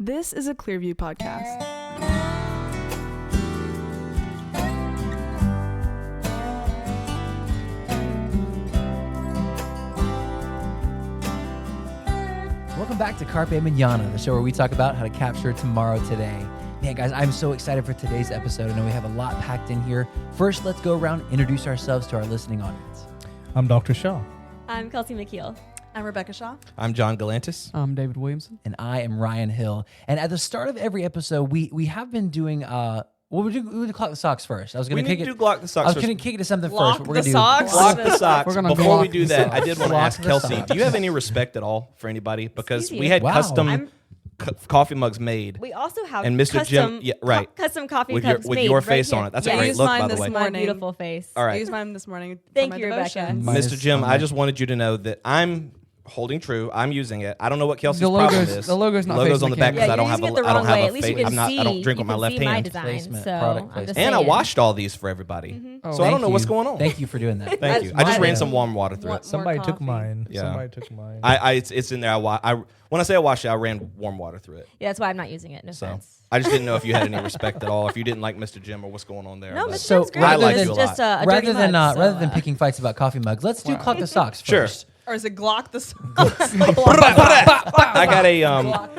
This is a Clearview podcast. Welcome back to Carpe Manana, the show where we talk about how to capture tomorrow today. Man, guys, I'm so excited for today's episode. I know we have a lot packed in here. First, let's go around and introduce ourselves to our listening audience. I'm Dr. Shaw. I'm Kelsey McKeel. I'm Rebecca Shaw. I'm John Galantis. I'm David Williamson. And I am Ryan Hill. And at the start of every episode, we have been doing, well, we do Clock the Socks first. I was going to kick it. We need to do Glock the Socks I was first. going to kick it to something Glock first. But we're the going to Socks? Glock the Socks. We're gonna Before glock we do the that, socks. I did want to Glock ask the Kelsey, socks. do you have any respect at all for anybody? Because It's we had Wow. custom coffee mugs made. We also have And Mr. custom, Jim- yeah, right. Custom coffee With your- cups with made your right face here. on it. That's a Yes. great used look, mine by the this way. My morning. beautiful face. All I right. used mine this morning. Thank for you, my Rebecca. devotions. Mine is Mr. Jim, on I there. just wanted you to know that I'm holding true. I'm using it. I don't know what Kelsey's The problem logo's- is. the logo's not logo's facing on the the back camera. because Yeah, I don't you're have using a it the I don't wrong have way. a At least you face. can see. I don't drink you with my can left see my hand. design. Placement, So product I'm just placement. And I saying. washed all these for everybody. Oh, So I don't know Thank what's you. going on. Thank you for doing that. Thank you. I just mine- ran some warm water through it. Somebody took coffee. mine. Yeah. Somebody took mine. It's in there. When I say I washed it, I ran warm water through it. Yeah, that's why I'm not using it. No So offense. I just didn't know if you had any respect at all, if you didn't like Mr. Jim or what's going on there. No, but- Mr. So Jim's great. rather like It's you a just lot. a rather dirty than mug, rather than so, picking fights about coffee mugs, let's do Clock the Socks Sure. first. Or is it Glock the Socks? I got a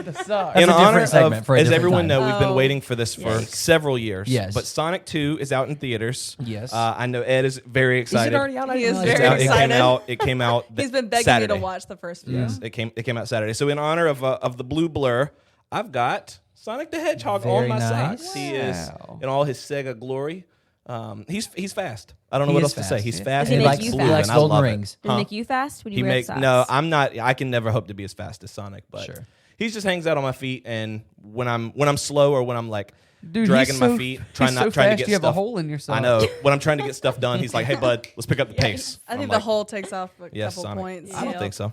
That's in a honor different segment of, for a as different everyone time. know, we've been Oh. waiting for this for Yikes. several years. Yes. But Sonic 2 is out in theaters. Yes. I know Ed is very Is excited. it already out? I He didn't is realize very that. excited. It came out. He's been begging Saturday. me to watch the first few. Yes, it came out Saturday. So in honor of the Blue Blur, I've got Sonic the Hedgehog Very on my nice. socks. He is Wow. in all his Sega glory. He's fast. I don't know He what is else to say. fast, He's yeah. fast. Does he and make he's you blue, fast? He likes and I golden love it. rings. Does it make you fast when you He wear make socks? no. I'm not. I can never hope to be as fast as Sonic, but Sure. he just hangs out on my feet. And when I'm slow or when I'm like Dude, dragging he's my so- feet, he's trying so to fast, get you have stuff. a hole in your sock. I know. When I'm trying to get stuff done, he's like, "Hey, bud, let's pick up the pace." I I'm think like, the hole takes off a Yes, couple Sonic. points. I don't think so.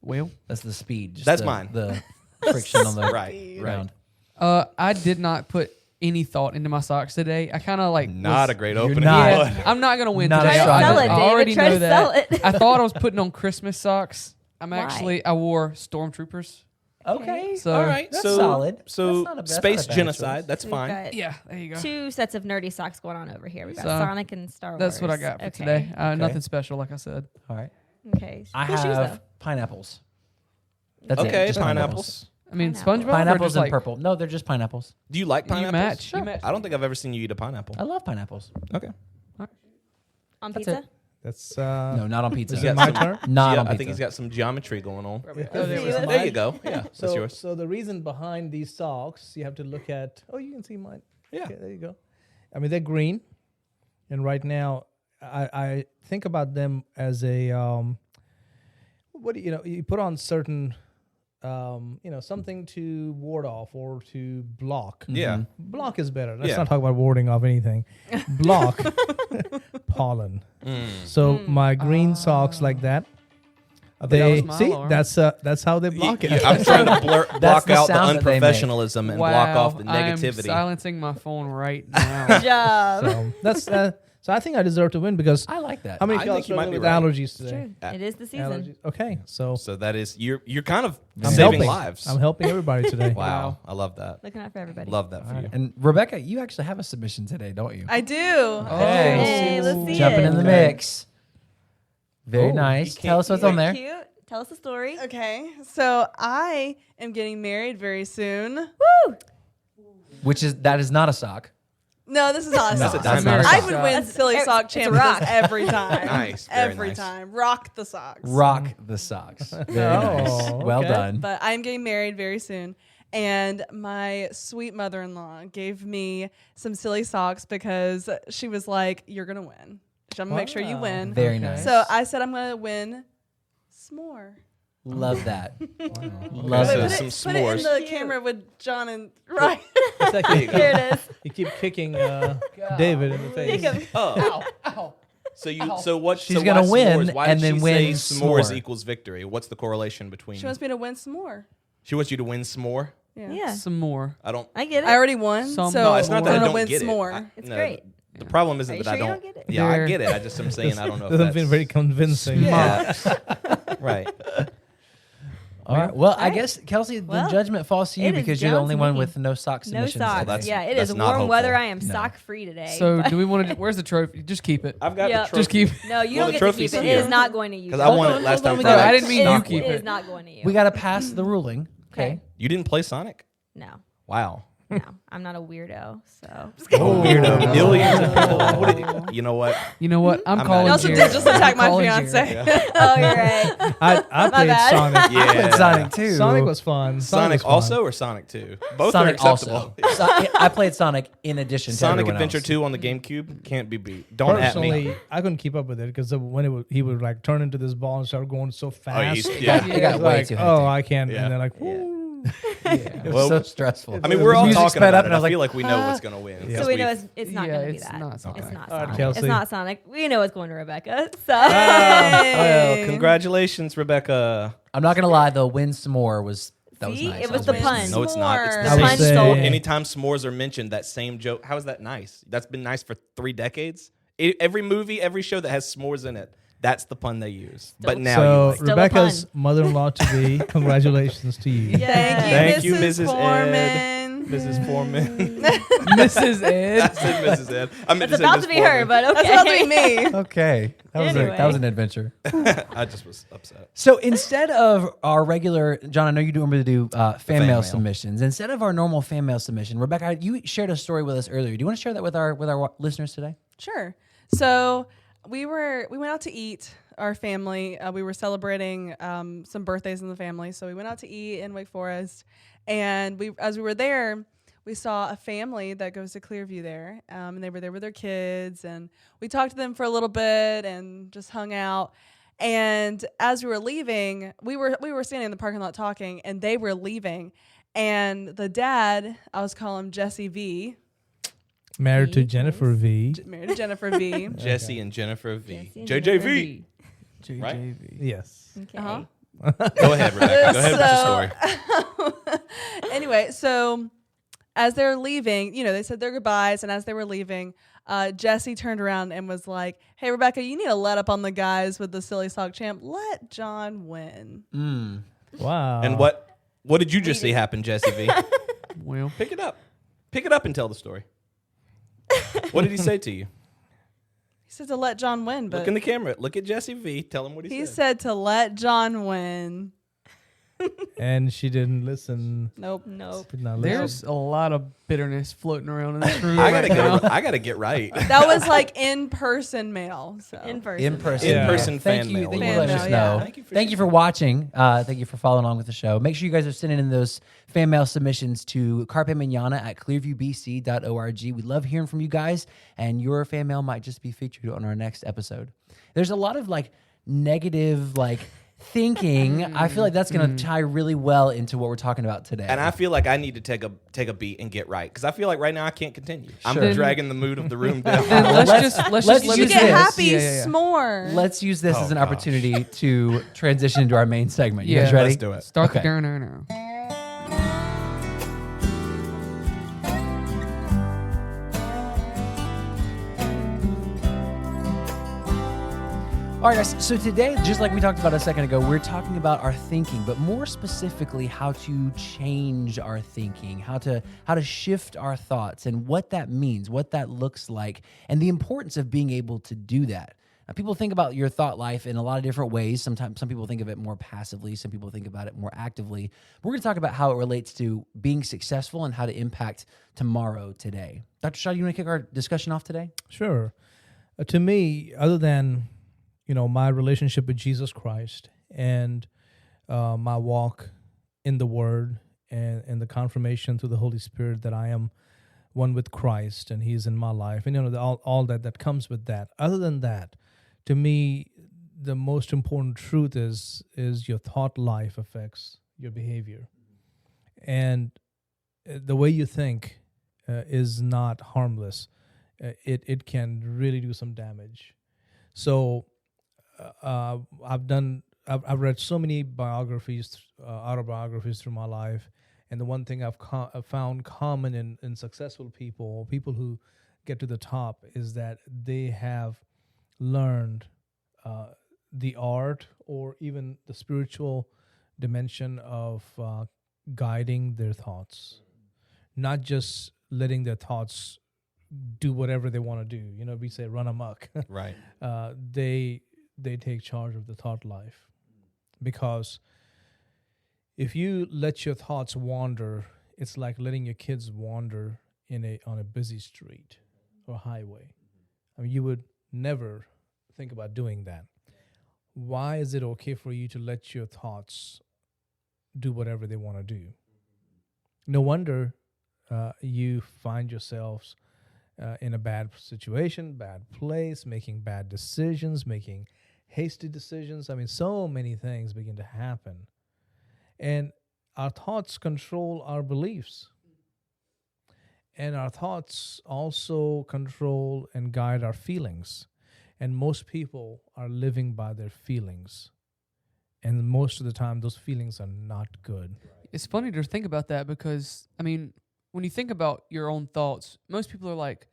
Well, That's the speed. Just That's the, mine. The friction on the Right, ground. I did not put any thought into my socks today. I kind of like Not was- a great You're opening. not. Yeah, I'm not gonna win Not today. a shot. Sell it, I David. already Try know to that. sell it. I thought I was putting on Christmas socks. Why? I wore Stormtroopers. Okay. So All right, That's so solid. So That's not a- that's space not a bad genocide. choice. That's We've fine. got yeah, there you go. two sets of nerdy socks going on over here. We've got So, Sonic and Star Wars. That's what I got for Okay. today. Okay. Nothing special, like I said. All right. Okay. I Cool shoes, have though. pineapples. That's it. Okay, Just pineapples. I mean, Pineapple. SpongeBob. or Pineapples just and like, purple. No, they're just pineapples. Do you like You pineapples? match. You match. I don't think I've ever seen you eat a pineapple. I love pineapples. Okay. On That's pizza? That's No, not on pizza. Is He's it got my some- turn? Not Yeah, on I pizza. think he's got some geometry going on. Oh, there we go. There you go. Yeah, that's So, yours. so the reason behind these socks, you have to look at. Oh, you can see mine. Yeah. Okay, there you go. I mean, they're green, and right now, I think about them as a what do you put on certain something to ward off or to block. Yeah. Block is better. Let's Yeah. not talk about warding off anything. Block pollen. Mm. So my green socks like that. I thought that They was my see alarm. that's how they block it. I'm trying to block the out the sound that they make. unprofessionalism and block off the I'm negativity. silencing my phone right now. Good job. So that's so I think I deserve to win because I like that. how many I of y'all think you might struggling be with right. allergies It's today? true. It is the season. Allergies. Okay, so So that is you're kind of I'm saving helping. lives. I'm helping everybody today. Wow, I love that. Looking out for everybody. Love that for All right. you. And Rebecca, you actually have a submission today, don't you? I do. Hey, let's see Jumping it. in the Okay. mix. Very Oh, nice. you Tell us what's on there. Cute. Tell us a story. Okay, so I am getting married very soon. Woo! That is not a sock. No, this is not a That's sock. a diamond. That's I not a would sock. win That's- silly it's sock a champions rock. every time. Nice, very every nice. time. Rock the socks. Rock the socks. Very nice. Oh, Well okay. done. But I'm getting married very soon. And my sweet mother-in-law gave me some silly socks because she was like, "You're gonna win. I'm gonna make sure you Wow. win." Very Okay. nice. So I said I'm gonna win s'more. Love that. Wow. Love So that. some Put it in s'mores. the camera with John and Ryan. It's like you, Here it is. you keep kicking David in the face. Oh. So what? She's so gonna why win s'mores? Why and did then she win say s'mores s'more. equals victory? What's the correlation between? She wants me to win s'more. She wants you to win s'more. Yeah. Some more. I don't. I get it. I already won, Some- so No, it's not that I I'm gonna don't win get it. s'more. It's great. The problem isn't Are you that I sure you don't. don't get it? Yeah, I There- get it. I just am saying I don't know. If Doesn't that's feel very convincing. Yeah. Right. All right. Well, I Alright. guess, Kelsey, the Well, judgment falls to you it is because you're the down only to one me. with no sock No submissions. socks. that's- Yeah, it that's is not warm weather. hopeful. I am No. sock free today. So but- do we want to? Where's the trophy? Just keep it. I've got Yep. the trophy. Just keep. No, you Well, don't the get to trophy's keep it. here. It is not going to you. Because I won it last time. No, for I the didn't mean you stock keep whip. It it. is not going to you. We got to pass the ruling. Okay. Okay. You didn't play Sonic? No, Wow. no, I'm not a weirdo. So Oh, weirdo. Millions of people. What did you know what? You know what? I'm I'm calling. not You also Jared. did just attack I'm my calling fiance. Jared. oh, you're right. I played bad. Sonic. Yeah. Played Sonic too. Sonic was fun. Sonic was fun. also or Sonic 2? Both Sonic are acceptable. also. I played Sonic in addition to Sonic everyone Adventure else. 2 on the GameCube can't be beat. Don't at me. Personally, I couldn't keep up with it because when he would like turn into this ball and start going so fast. yeah. It got It's way like, too oh, hectic. I can't. Yeah. And they're like, woo. It was Well, so stressful. I mean, we're all Music talking sped about up it. and I was I feel like, like we know what's going to win. Yeah. So we know it's not Yeah, going to be it's that. not Sonic. It's not All right, Sonic. Kelsey. It's not Sonic. We know it's going to Rebecca. So Well, congratulations, Rebecca. I'm not gonna lie though, win some more was that See? was nice. It That was the nice. pun. No, it's not. It's S'more. the I The would pun say- stole. Anytime s'mores are mentioned, that same joke. How is that nice? That's been nice for 3 decades. Every movie, every show that has s'mores in it, that's the pun they use. But now So you like Still a Rebecca's pun. mother-in-law to be, congratulations to you. Thank you, Mrs. Mrs. Foreman. Mrs. Foreman. Mrs. I Ed. said Mrs. Ed. I meant It's to say about Miss to be her, Foreman. but okay. That's about to be me. Okay. That was Anyway. that was an adventure. I just was upset. So instead of our regular, John, I know you normally do fan fan mail mail. submissions. Instead of our normal fan mail submission, Rebecca, you shared a story with us earlier. Do you want to share that with our listeners today? Sure. So we went out to eat. Our family. We were celebrating some birthdays in the family, so we went out to eat in Wake Forest. And as we were there, we saw a family that goes to Clearview there, and they were there with their kids. And we talked to them for a little bit and just hung out. And as we were leaving, we were standing in the parking lot talking, and they were leaving. And the dad, I was calling him Jesse V. Married to V, Jennifer V. Married to Jennifer V. Jesse and Jennifer V. Jesse and JJV. JJV. Yes. Okay. Uh-huh. Go ahead, Rebecca. Go ahead with your story. Anyway, so as they're leaving, they said their goodbyes, and as they were leaving, Jesse turned around and was like, "Hey, Rebecca, you need to let up on the guys with the silly sock champ. Let John win." Wow. And what did you just see happen, Jesse V? Well, Pick it up. Pick it up and tell the story. What did he say to you? He said to let John win, but Look in the camera. Look at Jesse V. Tell him what he he said. said to let John win. And she didn't listen. Nope. Nope. Did not there's listen. a lot of bitterness floating around in this room. I right gotta now. get. I gotta get right. That was like in person mail. So In person. In person. Yeah. In-person Thank fan you. mail. Thank you Fan for letting mail, us yeah. know. Thank you for watching. Thank you for following along with the show. Make sure you guys are sending in those fan mail submissions to Carpe Manana at clearviewbc.org. We love hearing from you guys, and your fan mail might just be featured on our next episode. There's a lot of negative thinking. I feel like that's going to tie really well into what we're talking about today. And I feel like I need to take a beat and get right because I feel like right now I can't continue. I'm Sure. dragging the mood of the room down. Then let's Let's- just let's let use You this- get this. happy Yeah. s'more. Let's use this as an gosh. opportunity to transition into our main segment. You guys Yeah. ready? Let's do it. Start Okay. the now. All right, guys. So today, just like we talked about a second ago, we're talking about our thinking, but more specifically, how to change our thinking, how to shift our thoughts, and what that means, what that looks like, and the importance of being able to do that. Now, people think about your thought life in a lot of different ways. Sometimes some people think of it more passively, some people think about it more actively. We're going to talk about how it relates to being successful and how to impact tomorrow today. Dr. Shaw, you want to kick our discussion off today? Sure. To me, other than my relationship with Jesus Christ and my walk in the Word and the confirmation through the Holy Spirit that I am one with Christ and He's in my life, and all that comes with that. Other than that, to me, the most important truth is your thought life affects your behavior, and the way you think is not harmless. It can really do some damage. So I've read so many biographies, autobiographies through my life, and the one thing I've found common in successful people who get to the top, is that they have learned the art or even the spiritual dimension of guiding their thoughts, not just letting their thoughts do whatever they want to do. You know, we say run amok. Right. They take charge of the thought life, because if you let your thoughts wander, it's like letting your kids wander on a busy street or highway. I mean, you would never think about doing that. Why is it okay for you to let your thoughts do whatever they want to do? No wonder you find yourselves in a bad situation, bad place, making bad decisions, making hasty decisions. I mean, so many things begin to happen. And our thoughts control our beliefs. And our thoughts also control and guide our feelings. And most people are living by their feelings. And most of the time, those feelings are not good. It's funny to think about that because, I mean, when you think about your own thoughts, most people are like,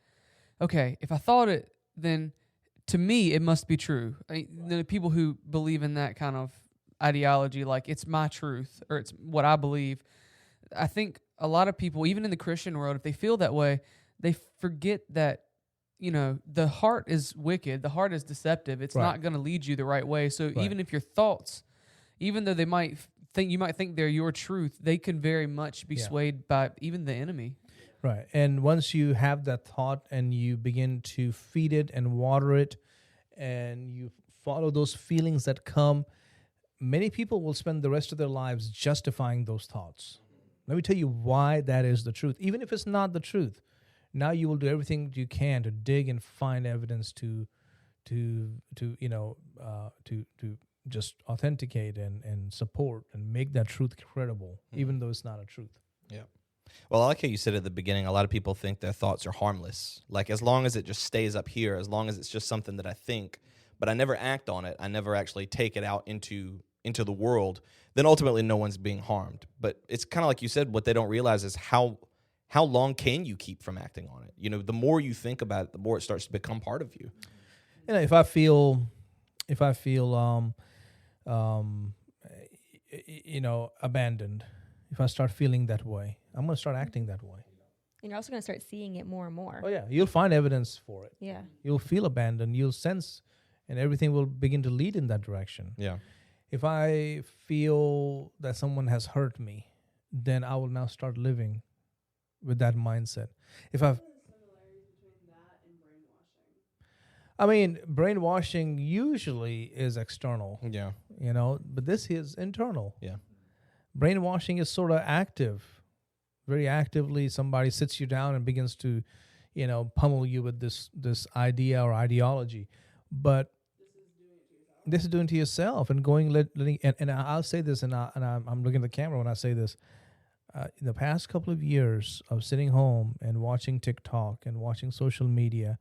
okay, if I thought it, then to me, it must be true. The people who believe in that kind of ideology, like it's my truth or it's what I believe. I think a lot of people, even in the Christian world, if they feel that way, they forget that, you know, the heart is wicked. The heart is deceptive. It's Right. not going to lead you the right way. So Right. even if your thoughts, even though they might think, you might think they're your truth, they can very much be Yeah. swayed by even the enemy. Right. And once you have that thought and you begin to feed it and water it and you follow those feelings that come, many people will spend the rest of their lives justifying those thoughts. Let me tell you why that is the truth. Even if it's not the truth, now you will do everything you can to dig and find evidence to just authenticate and support and make that truth credible, even though it's not a truth. Yeah. Well, I like how you said at the beginning, a lot of people think their thoughts are harmless. Like, as long as it just stays up here, as long as it's just something that I think, but I never act on it, I never actually take it out into the world, then ultimately no one's being harmed. But it's kind of like you said, what they don't realize is how long can you keep from acting on it? You know, the more you think about it, the more it starts to become part of you. You know, if I feel abandoned, if I start feeling that way, I'm going to start acting that way. And you're also going to start seeing it more and more. Oh yeah, you'll find evidence for it. Yeah. You'll feel abandoned, you'll sense, and everything will begin to lead in that direction. Yeah. If I feel that someone has hurt me, then I will now start living with that mindset. I mean, brainwashing usually is external, Yeah. you know, but this is internal. Yeah. Brainwashing is sort of active. Very actively, somebody sits you down and begins to, you know, pummel you with this idea or ideology. But this is doing to yourself and letting. And I'll say this, and I'm looking at the camera when I say this. In the past couple of years of sitting home and watching TikTok and watching social media,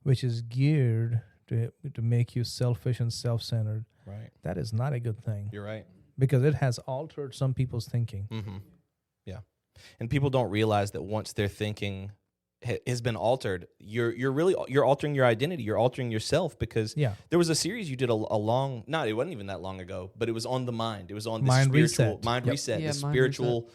which is geared to make you selfish and self-centered, Right. that is not a good thing, You're right. because it has altered some people's thinking. Mm-hmm. Yeah. And people don't realize that once their thinking has been altered, you're altering your identity. You're altering yourself, because Yeah. there was a series you did it wasn't even that long ago, but it was on the mind. It was on the Mind spiritual reset. mind Yep. reset, Yeah, the mind spiritual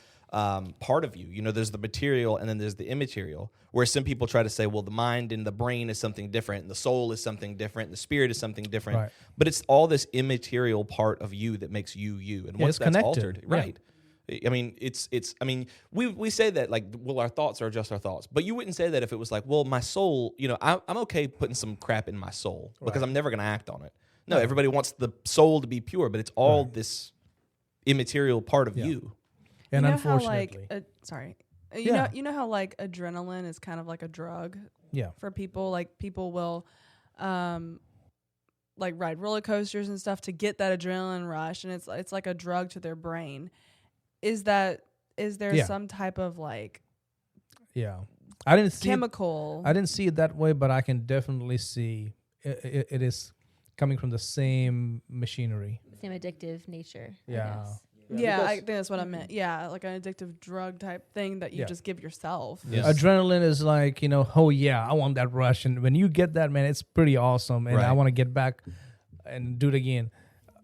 part of you. You know, there's the material and then there's the immaterial, where some people try to say, well, the mind and the brain is something different, and the soul is something different, and the spirit is something different. Right. But it's all this immaterial part of you that makes you you. And Yeah, once it's that's connected. altered, Yeah. right. I mean, we say that, like, well, our thoughts are just our thoughts, but you wouldn't say that if it was like, well, my soul, you know, I'm okay putting some crap in my soul because Right. I'm never going to act on it. No, everybody wants the soul to be pure, but it's all this immaterial part of Yeah. you. And you know unfortunately, how, like, Yeah. you know how like adrenaline is kind of like a drug yeah, for people. Like people will, like ride roller coasters and stuff to get that adrenaline rush, and it's like a drug to their brain. Is there Yeah. some type of like yeah. I didn't see chemical? I didn't see it that way, but I can definitely see it is coming from the same machinery. Same addictive nature. I Yeah. guess. Yeah, I because think that's what I meant. Yeah, like an addictive drug type thing that you Yeah. just give yourself. Yes. adrenaline is like, you know, oh yeah, I want that rush, and when you get that, man, it's pretty awesome, and I Right. want to get back and do it again.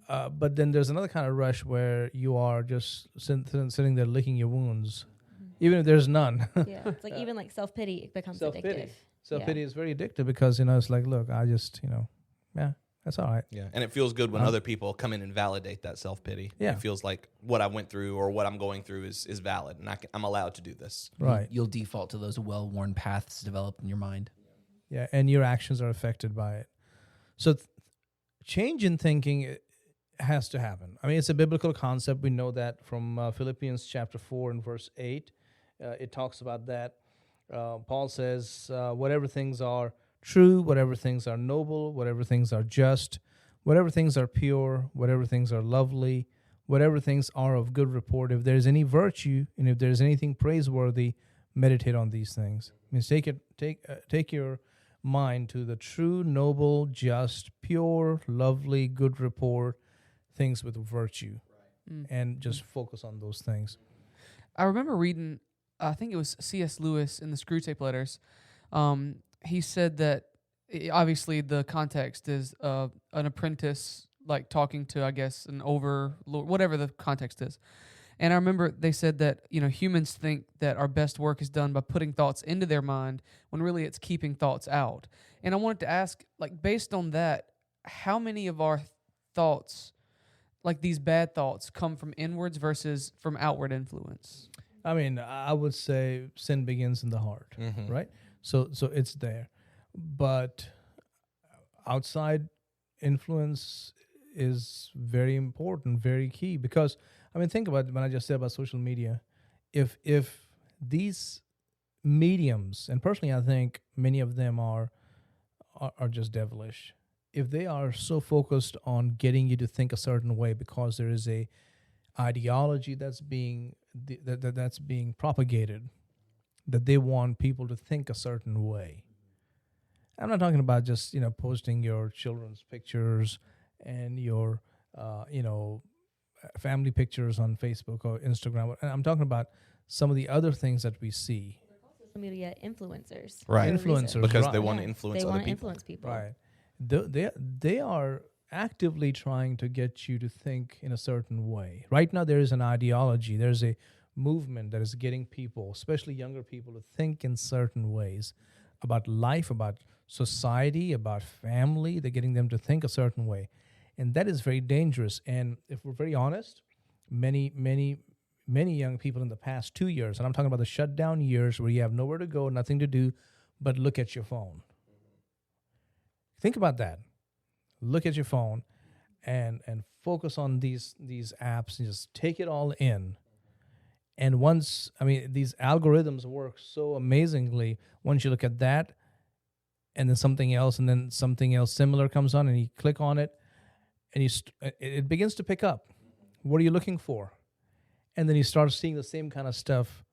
But then there's another kind of rush where you are just sitting there licking your wounds, even if there's none. Yeah, it's like even like self pity becomes Self-pity. addictive. Self-pity is very addictive because, it's like, look, I just, that's all right. Yeah, and it feels good when other people come in and validate that self-pity. Yeah. It feels like what I went through or what I'm going through is valid, and I'm allowed to do this. Right. You'll default to those well-worn paths developed in your mind. Yeah, and your actions are affected by it. So change in thinking has to happen. I mean, it's a biblical concept. We know that from Philippians chapter 4 and verse 8. It talks about that. Paul says, whatever things are true, whatever things are noble, whatever things are just, whatever things are pure, whatever things are lovely, whatever things are of good report, if there's any virtue and if there's anything praiseworthy, meditate on these things. I mean, take your mind to the true, noble, just, pure, lovely, good report, things with virtue, and just focus on those things. I remember reading, I think it was C.S. Lewis in the Screwtape Letters. He said that obviously the context is an apprentice like talking to, I guess, an overlord, whatever the context is. And I remember they said that, humans think that our best work is done by putting thoughts into their mind when really it's keeping thoughts out. And I wanted to ask, like, based on that, how many of our thoughts, like these bad thoughts, come from inwards versus from outward influence? I mean, I would say sin begins in the heart, right? So it's there. But outside influence is very important, very key, because I mean, think about when I just said about social media. If these mediums, and personally I think many of them are just devilish, if they are so focused on getting you to think a certain way because there is a ideology that's being that's being propagated, that they want people to think a certain way. I'm not talking about just posting your children's pictures and your family pictures on Facebook or Instagram. And I'm talking about some of the other things that we see. Social media influencers. Right. for a reason. Influencers, Because right. they want to Yeah, influence they other wanna people. influence people. Right. They are actively trying to get you to think in a certain way. Right now, there is an ideology. There's a movement that is getting people, especially younger people, to think in certain ways about life, about society, about family. They're getting them to think a certain way. And that is very dangerous. And if we're very honest, many young people in the past 2 years, and I'm talking about the shutdown years where you have nowhere to go, nothing to do, but look at your phone. Think about that. Look at your phone and focus on these apps and just take it all in. And these algorithms work so amazingly. Once you look at that and then something else similar comes on and you click on it, and it begins to pick up. What are you looking for? And then you start seeing the same kind of stuff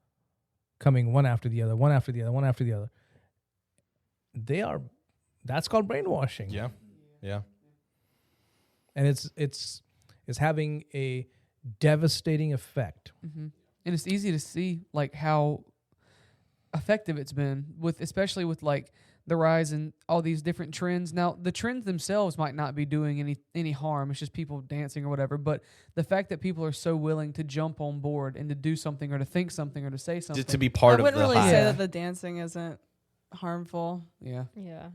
coming one after the other. That's called brainwashing. Yeah. Yeah. And it's having a devastating effect. Mm-hmm. And it's easy to see like how effective it's been especially with like the rise in all these different trends. Now, the trends themselves might not be doing any harm. It's just people dancing or whatever. But the fact that people are so willing to jump on board and to do something or to think something or to say something. To be part I of the wouldn't really hype. say Yeah. that the dancing isn't harmful. Yeah. Yeah.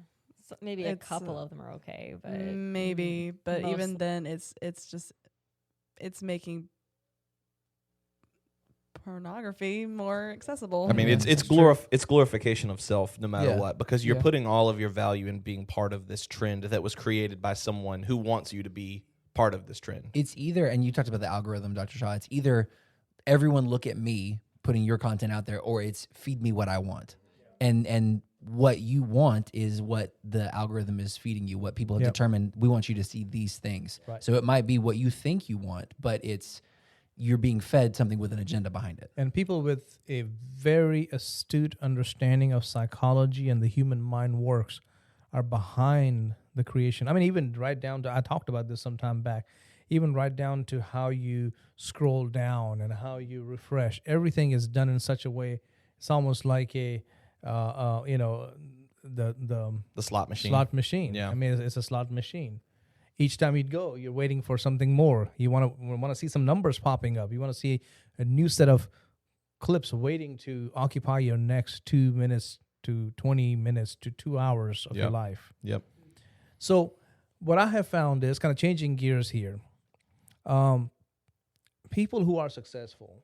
So maybe a It's, couple of them are okay, but Maybe, but even most- then, it's making pornography more accessible. I mean, Yeah, it's that's glorification of self, no matter Yeah. what, because you're Yeah. putting all of your value in being part of this trend that was created by someone who wants you to be part of this trend. It's either, and you talked about the algorithm, Dr. Shaw, it's either everyone look at me putting your content out there, or it's feed me what I want. And what you want is what the algorithm is feeding you, what people have Yep. determined, we want you to see these things. Right. So it might be what you think you want, but you're being fed something with an agenda behind it. And people with a very astute understanding of psychology and the human mind works are behind the creation. I mean, even right down to, I talked about this some time back, even right down to how you scroll down and how you refresh. Everything is done in such a way, it's almost like the The slot machine. slot machine. Yeah. I mean, it's a slot machine. Each time you'd go, you're waiting for something more. You want to see some numbers popping up. You want to see a new set of clips waiting to occupy your next 2 minutes to 20 minutes to 2 hours of your Yep. life. Yep. So what I have found is kind of changing gears here. People who are successful,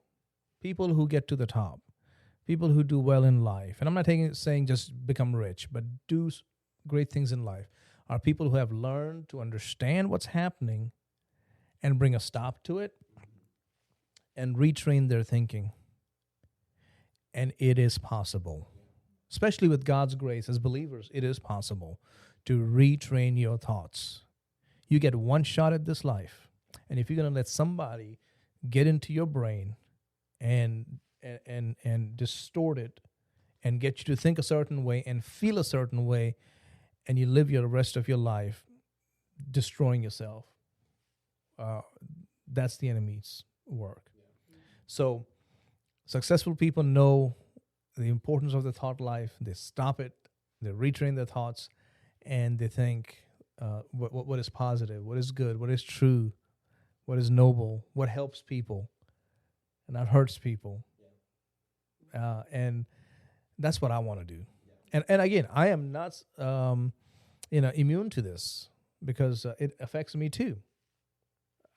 people who get to the top, people who do well in life, and I'm not saying just become rich, but do great things in life, are people who have learned to understand what's happening and bring a stop to it and retrain their thinking. And it is possible, especially with God's grace as believers, it is possible to retrain your thoughts. You get one shot at this life, and if you're going to let somebody get into your brain and distort it and get you to think a certain way and feel a certain way, and you live your rest of your life destroying yourself, that's the enemy's work. So successful people know the importance of the thought life. They stop it, they retrain their thoughts, and they think what is positive, what is good, what is true, what is noble, what helps people and not hurts people. And that's what I want to do. And again, I am not immune to this, because it affects me too.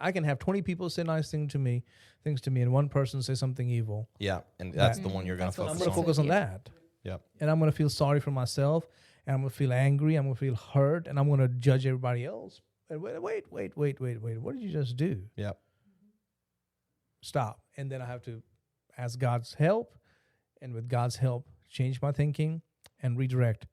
I can have 20 people say nice things to me, and one person say something evil. Yeah, and that's the one you're going to That's what I'm focus going to on. focus on that. Yep. And I'm going to feel sorry for myself, and I'm going to feel angry, I'm going to feel hurt, and I'm going to judge everybody else. And wait. What did you just do? Yep. Stop. And then I have to ask God's help, and with God's help, change my thinking and redirect.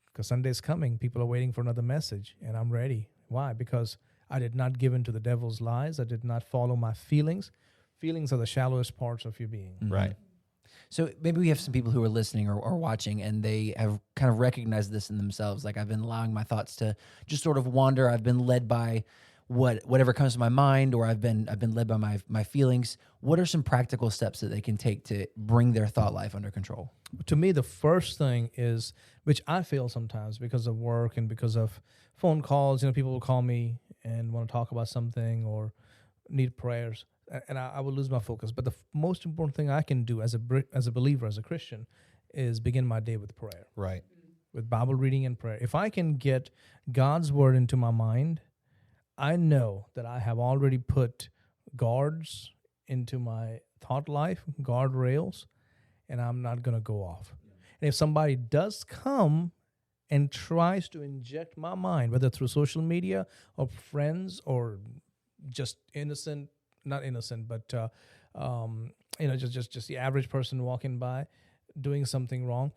Because Sunday's coming, people are waiting for another message, and I'm ready. Why? Because I did not give in to the devil's lies. I did not follow my feelings. Feelings are the shallowest parts of your being. Right. So maybe we have some people who are listening or watching, and they have kind of recognized this in themselves. Like, I've been allowing my thoughts to just sort of wander. I've been led by whatever comes to my mind, or I've been led by my feelings. What are some practical steps that they can take to bring their thought life under control? To me, the first thing is, which I feel sometimes because of work and because of phone calls, people will call me and want to talk about something or need prayers, and I will lose my focus. But the most important thing I can do as a believer, as a Christian, is begin my day with prayer, Right. with Bible reading and prayer. If I can get God's word into my mind, I know that I have already put guards into my thought life, guardrails, and I'm not going to go off. And if somebody does come and tries to inject my mind, whether through social media or friends or just not innocent, but just the average person walking by doing something wrong,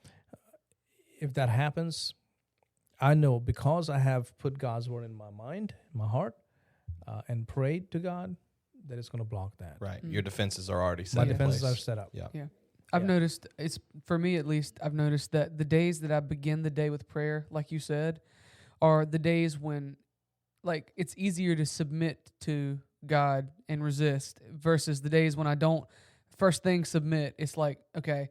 if that happens, I know, because I have put God's word in my mind, my heart, and prayed to God, that it's going to block that. Right. Your defenses are already set My in defenses place. are set up. Yeah. Yeah. I've Yeah. noticed, it's for me at least, I've noticed that the days that I begin the day with prayer, like you said, are the days when, like, it's easier to submit to God and resist versus the days when I don't first thing submit. It's like, okay,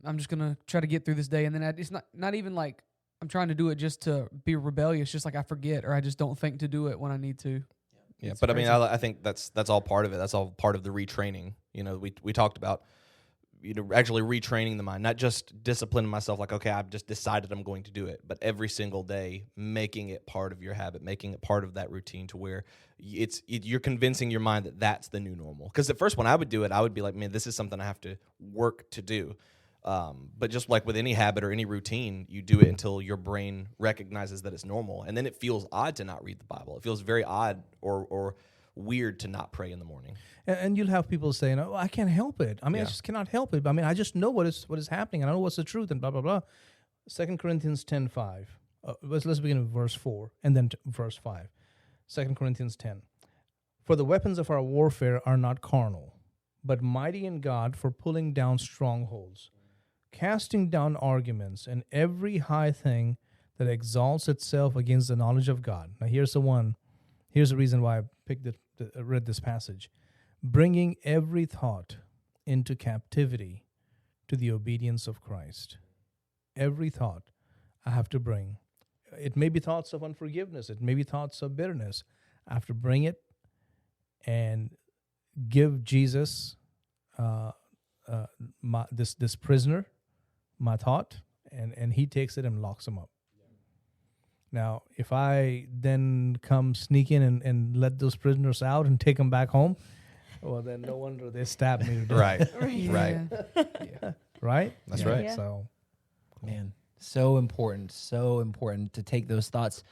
I'm just going to try to get through this day. And then it's not even like I'm trying to do it just to be rebellious, just like I forget or I just don't think to do it when I need to. Yeah, It's but I mean, crazy. I think that's all part of it. That's all part of the retraining. We talked about actually retraining the mind, not just disciplining myself like, okay, I've just decided I'm going to do it, but every single day making it part of your habit, making it part of that routine to where you're convincing your mind that that's the new normal. Because at first when I would do it, I would be like, man, this is something I have to work to do. But just like with any habit or any routine, you do it until your brain recognizes that it's normal. And then it feels odd to not read the Bible. It feels very odd or weird to not pray in the morning. And you'll have people saying, "Oh, I can't help it. I mean, I Yeah. just cannot help it. I mean, I just know what is happening. I know what's the truth," and blah blah blah. 2 Corinthians 10:5. Let's begin with verse 4 and then verse 5. 2 Corinthians 10. For the weapons of our warfare are not carnal, but mighty in God for pulling down strongholds, casting down arguments and every high thing that exalts itself against the knowledge of God. Now here's the reason why I read this passage. Bringing every thought into captivity to the obedience of Christ. Every thought I have to bring. it may be thoughts of unforgiveness. It may be thoughts of bitterness. I have to bring it and give Jesus this prisoner my thought, and he takes it and locks him up. Now, if I then come sneak in and let those prisoners out and take them back home, well, then no wonder they stab me to death. Right. Yeah. Right. Right? That's Yeah. right. Yeah. So, Man, so important to take those thoughts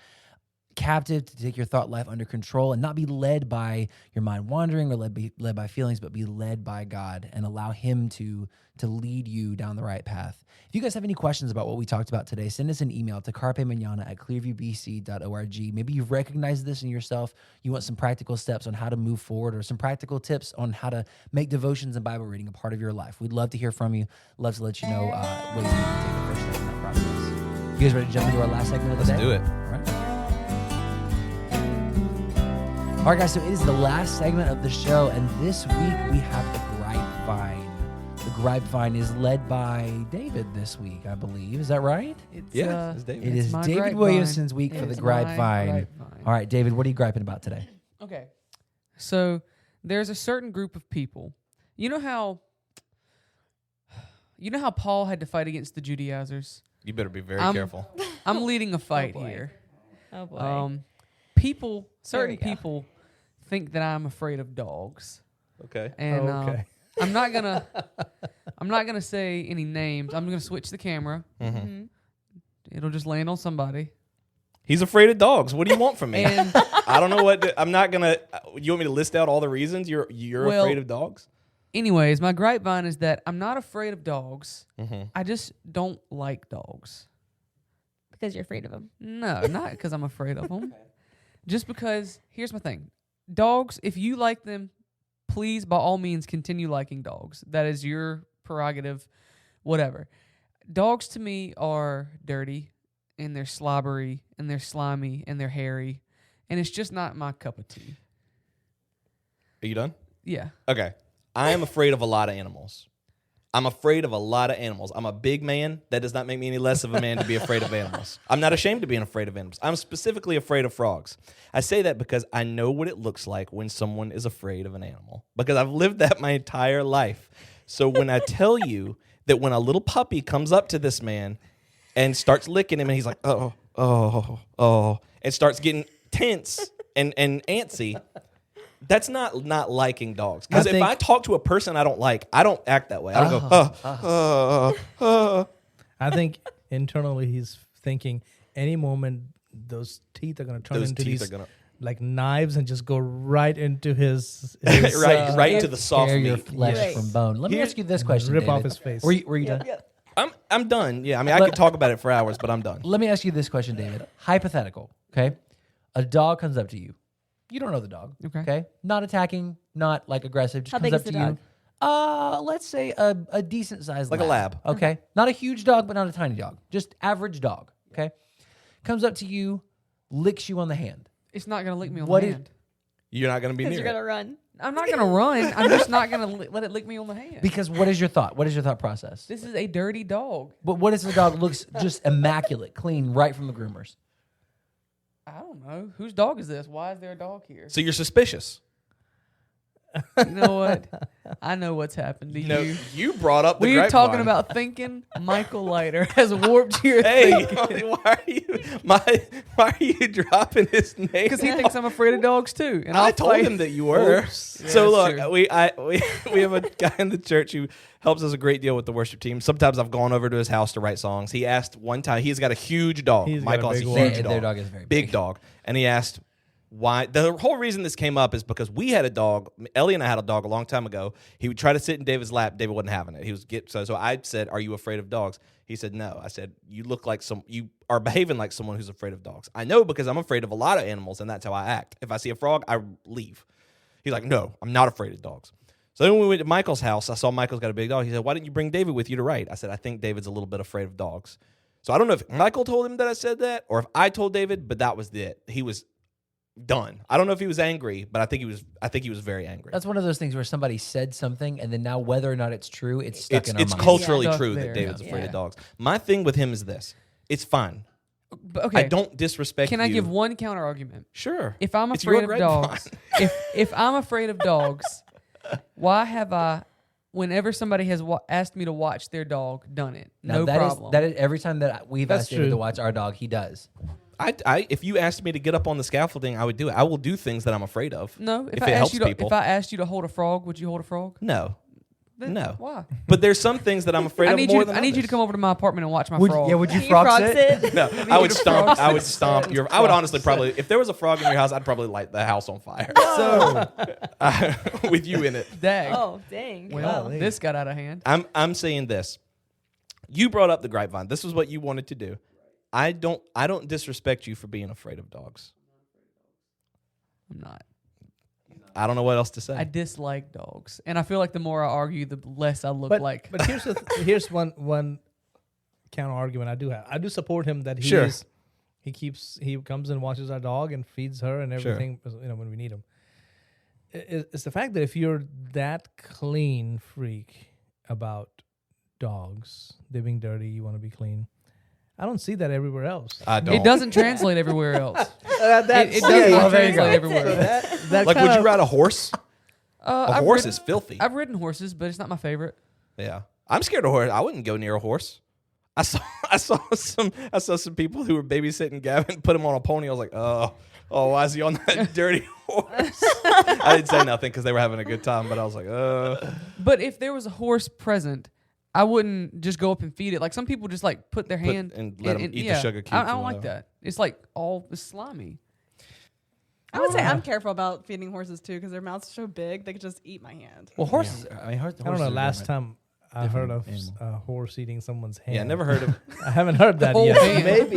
captive, to take your thought life under control and not be led by your mind wandering or led by feelings, but be led by God and allow him to lead you down the right path. If you guys have any questions about what we talked about today, send us an email to carpemanana@clearviewbc.org. Maybe you've recognized this in yourself. You want some practical steps on how to move forward or some practical tips on how to make devotions and Bible reading a part of your life. We'd love to hear from you. Love to let you know ways you can take the first step in that process. You guys ready to jump into our last segment of the Let's day? do it. All right. All right, guys, so it is the last segment of the show, and this week we have the Grapevine. The Grapevine is led by David this week, I believe. Is that right? It's, Yeah, it's David. It it's is my David grapevine. Williamson's week for the It's my Grapevine. All right, David, what are you griping about today? Okay. So there's a certain group of people. You know how Paul had to fight against the Judaizers? You better be very I'm- careful. I'm leading a fight boy. here. Oh boy. Certain we go. people think that I'm afraid of dogs. Okay. And okay. I'm not gonna say any names. I'm gonna switch the camera. Mm-hmm. It'll just land on somebody. He's afraid of dogs. What do you want from me? And I don't know what. I'm not gonna. You want me to list out all the reasons you're Well- afraid of dogs? anyways, my grapevine is that I'm not afraid of dogs. Mm-hmm. I just don't like dogs. Because you're afraid of them. No, not because I'm afraid of them. Just because, here's my thing. Dogs, if you like them, please, by all means, continue liking dogs. That is your prerogative, whatever. Dogs to me are dirty, and they're slobbery, and they're slimy, and they're hairy, and it's just not my cup of tea. Are you done? Yeah. Okay. I am afraid of a lot of animals. I'm afraid of a lot of animals. I'm a big man. That does not make me any less of a man to be afraid of animals. I'm not ashamed of being afraid of animals. I'm specifically afraid of frogs. I say that because I know what it looks like when someone is afraid of an animal, because I've lived that my entire life. So when I tell you that when a little puppy comes up to this man and starts licking him and he's like, oh, and starts getting tense and antsy, that's not liking dogs. Because if I talk to a person I don't like, I don't act that way. I don't go, I think internally he's thinking any moment those teeth are going to turn those into teeth these are gonna like knives and just go right into his right to the soft Tear your meat. flesh Right. from bone. Let me ask you this question, rip David. off his face. Were you done? I'm done. Yeah, I mean, I could talk about it for hours, but I'm done. Let me ask you this question, David. Hypothetical, okay? A dog comes up to you. You don't know the dog, Okay. Not attacking, not like aggressive. Just How comes big up is the to dog? you. Let's say a decent sized Like a lab. Okay, not a huge dog, but not a tiny dog. Just average dog. Okay, comes up to you, licks you on the hand. It's not going to lick me on What the is- hand. You're not going to be Because near you're it. gonna run. I'm not going to run. I'm just not going to let it lick me on the hand. Because what is your thought? What is your thought process? This is a dirty dog. But what if the dog looks just immaculate, clean, right from the groomers? I don't know. Whose dog is this? Why is there a dog here? So you're suspicious. You know what? I know what's happened to No, you. you brought up the We're grapevine. talking about thinking. Michael Leiter has warped your Hey, thinking. why are you dropping his name? Because he thinks I'm afraid of dogs too. And I I'll told fight- him that you were. Oops. Yeah, So that's look, true. we have a guy in the church who helps us a great deal with the worship team. Sometimes I've gone over to his house to write songs. He asked one time, he's got a huge dog. He's got Michael a has a big huge one. dog. Their dog is very big dog. And he asked why. The whole reason this came up is because we had a dog. Ellie and I had a dog a long time ago. He would try to sit in David's lap. David wasn't having it. He was so I said, "Are you afraid of dogs?" He said, "No." I said, "You look like you are behaving like someone who's afraid of dogs." I know because I'm afraid of a lot of animals, and that's how I act. If I see a frog, I leave. He's like, "No, I'm not afraid of dogs." So then when we went to Michael's house, I saw Michael's got a big dog. He said, "Why didn't you bring David with you to write?" I said, "I think David's a little bit afraid of dogs." So I don't know if Michael told him that I said that or if I told David, but that was it. He was done. I don't know if he was angry, but I think he was very angry. That's one of those things where somebody said something, and then now whether or not it's true, it's stuck in our It's minds. culturally Stuck true there. that David's Yeah. afraid Yeah. of dogs. My thing with him is this: it's fine. But okay. I don't disrespect Can you. I give one counter argument? Sure. If I'm It's your afraid of grapevine. dogs, if I'm afraid of dogs, why have I, whenever somebody has asked me to watch their dog, done it? Now, No that problem. That is every time that we've That's asked David to true. watch our dog, he does. If you asked me to get up on the scaffolding, I would do it. I will do things that I'm afraid of. no. if it helps people. If I asked you to hold a frog, would you hold a frog? No. Then No. Why? But there's some things that I'm afraid of more than I need you to others. come over to my apartment and watch my Would, frog. yeah, would you Can you frog frog sit? sit? No, I would get a stomp. frog I would stomp your. I would honestly probably, if there was a frog in your house, I'd probably light the house on fire. So, With you in it. Dag. Oh, dang. Well, golly. this got out of hand. I'm saying this. You brought up the grapevine. This is what you wanted to do. I don't disrespect you for being afraid of dogs. I'm not. I don't know what else to say. I dislike dogs, and I feel like the more I argue, the less I look But like. but here's one counter argument I do have. I do support him that Sure. he comes and watches our dog and feeds her and Sure. everything, when we need him. It's the fact that if you're that clean freak about dogs, they being dirty, you want to be clean. I don't see that everywhere else. I don't. It doesn't translate everywhere else. It That's doesn't well, there you translate go. everywhere. that Like, kind would you of- ride a horse? A I've horse ridden- is filthy. I've ridden horses, but it's not my favorite. Yeah, I'm scared of horse. I wouldn't go near a horse. I saw some people who were babysitting Gavin, put him on a pony. I was like, oh, why is he on that dirty horse? I didn't say nothing because they were having a good time, but I was like, But if there was a horse present, I wouldn't just go up and feed it. Like some people just like put their hand and let 'em eat the sugar cubes I or don't like whatever. that. It's like all it's slimy. I would say I'm careful about feeding horses too because their mouths are so big they could just eat my hand. well, horses. I mean, horses. I don't know. are Last different. time I heard of Different a horse eating someone's hand. yeah, never heard of. I haven't heard that whole yet. hand.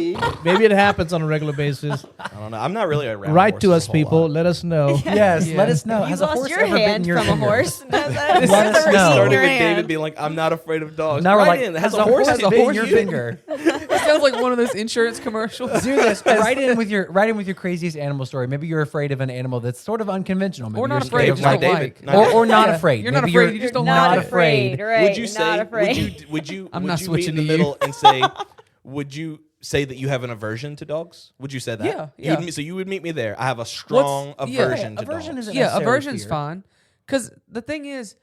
Maybe it happens on a regular basis. I don't know. I'm not really around. Write to horses us, a whole people. lot. Let us know. Yes, Yeah. let us know. You Has a lost horse your ever bitten hand your from finger? a horse. Let us It know. started Your with hand. David being like, "I'm not afraid of dogs." Now we're Right like, in. has a horse bitten bitten your you? finger? It sounds like one of those insurance commercials. Do this. Write in with your craziest animal story. Maybe you're afraid of an animal that's sort of unconventional. Maybe Or not you're afraid, scared just of don't like David. like. or not Yeah. afraid. You're not Maybe afraid, you just don't not like. afraid. Right. Would you say? Not afraid. Would you? I'm would not you switching meet in to the you. middle and say? Would you say that you have an aversion to dogs? Would you say that? Yeah, yeah. So you would meet me there. I have a strong aversion to Aversion dogs. isn't Yeah, necessarily aversion's fear. fine. Because the thing is,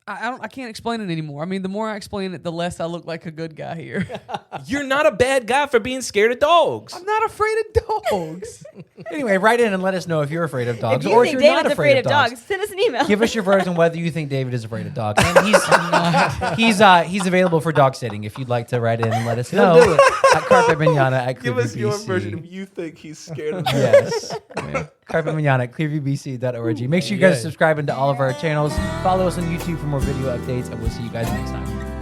I can't explain it anymore. I mean, the more I explain it, the less I look like a good guy here. You're not a bad guy for being scared of dogs. I'm not afraid of dogs. Anyway, write in and let us know if you're afraid of dogs If you or think if you're David's not afraid of dogs, send us an email. Give us your version whether you think David is afraid of dogs. And he's available for dog sitting if you'd like to write in and let us know at Carpe Manana at Give us your ClearviewBC. version if you think he's scared of dogs. Yes. Carpe Manana at clearviewbc.org. Make sure you guys Yeah. subscribe into all of our channels. Follow us on YouTube for more video updates, and we'll see you guys next time.